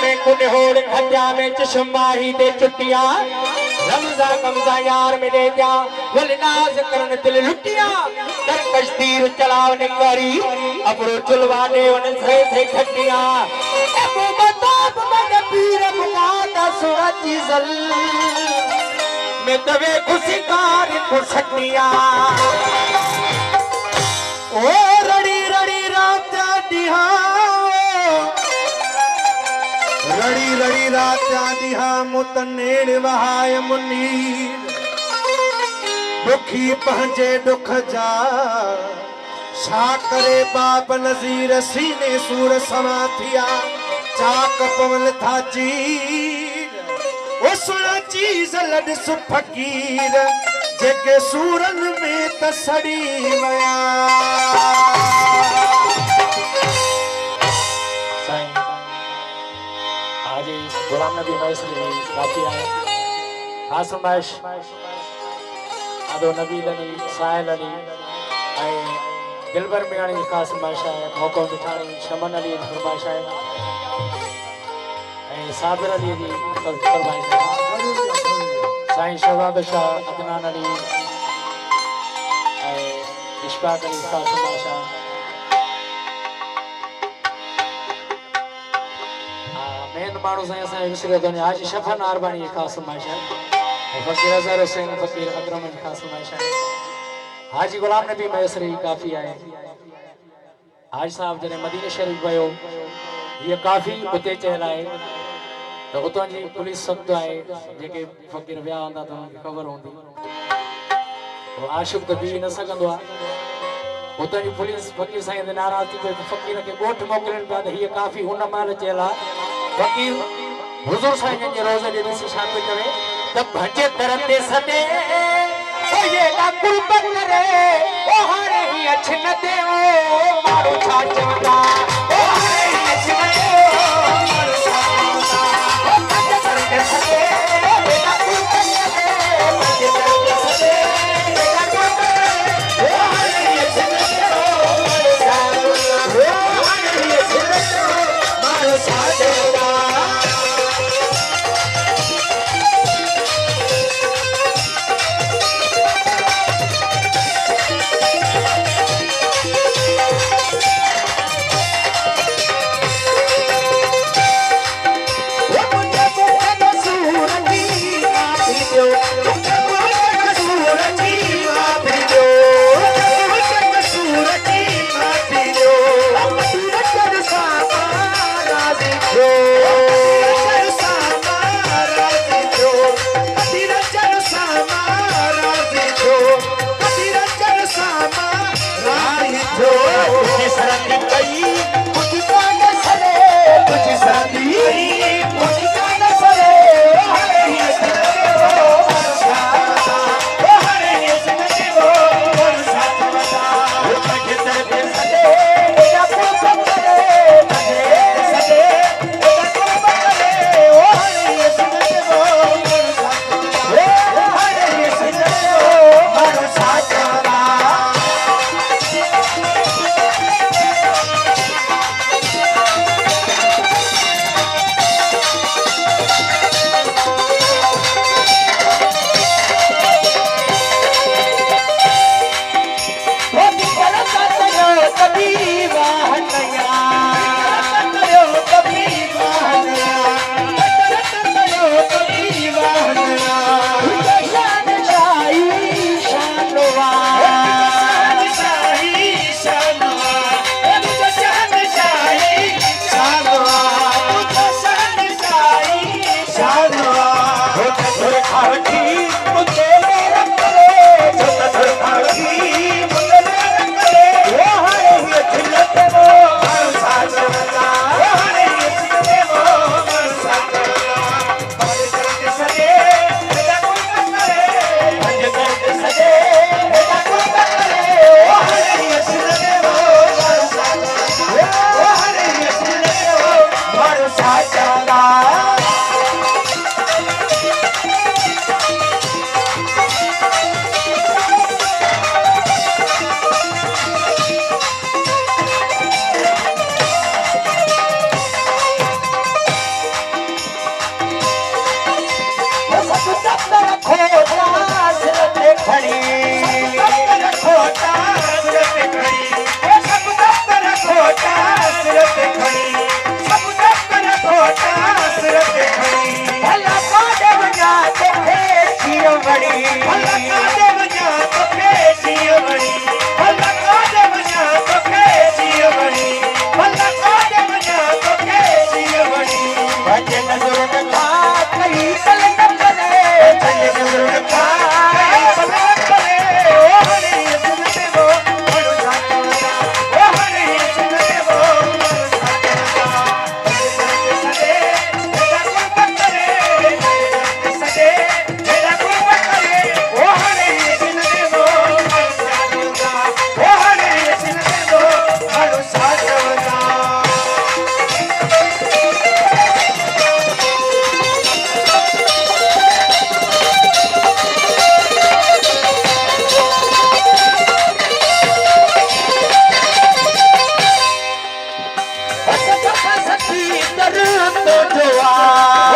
में कुनहोड़ खटिया में चश्माही दे चुटिया रमजा कमजा यार मिले जा वलनाज करन दिल लुटिया कर कश्तीर चलावने करी अपरो चुलवाने उन से खटिया एबो बताब मन पीर मुकादा सुरती जल में तवे खुशी कार खुशटिया ओ रड़ी रड़ी रात दिहा रड़ी रड़ी रात दिहा मुतनेड़ वहाय मुनीर दुखी पहुंचे दुख जा छा करे बाप नज़ीर सीने सूर समा थिया चाक पवन था चीर ओ सुना चीज लड सु फकीर जेके सूरन में तसड़ी वया आज गुलाम नबी मैसरी काफी आए खास फरमाइश आदो नबी अली साहिल अली दिलबर मियाणी खास फरमाइश है मौको मिठाणी शमन अली फरमाइश है साबिर अली जी फरमाइश है साईं शहजाद शाह अदनान अली इशफाक अली खास फरमाइश है मेन मानू साईं असा विसरे तो आज शफन अरबानी खास फरमाइश है फकीर अजहर हुसैन फकीर अकरम खास फरमाइश है हाजी गुलाम नबी मैसरी काफी आए हाज साहब जने मदीना शरीफ वयो ये काफी उते चहल आए तो उतो जी पुलिस सख्त आए जेके फकीर विया हूंदा तो उनके खबर होंदी तो आशिक तो बी न सकंदो आ उतो जी पुलिस फकीर साईं दे नाराज थी फकीर के गोठ मोकलन पिया ये काफी हुन माल चहल फकीर हुजूर साईं जे रोज़ जे ॾिसी छा पियो चवे त भजे दर ते सदे ओ ये ना कुर्ब करे ओ हारे ही अछ न दे ओ मारो छा चवंदा ओ हारे ही अछ न दे ओ मारो छा चवंदा ओ भजे दर ते सदे ओ ना कुर्ब करे भजे दर ते सदे ओ ना कुर्ब करे ओ हारे ही अछ न दे ओ मारो छा चवंदा ओ हारे ही अछ न दे ओ मारो छा चवंदा तो जो